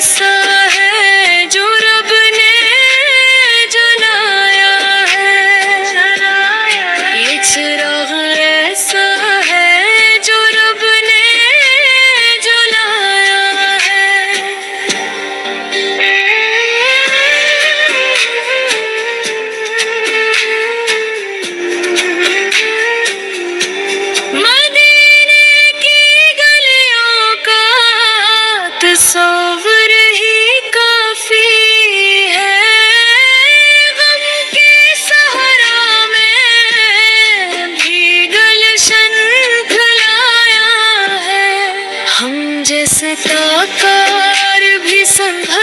ایسا ہے جو رب نے جلایا ہے، یہ چراغ ایسا ہے جو رب نے جلایا ہے۔ مدینے کی گلیوں کا تصور ہی کافی ہے، غم کے صحرا میں بھی گلشن پھیلایا ہے۔ ہم جیسے تاکار بھی سنبھل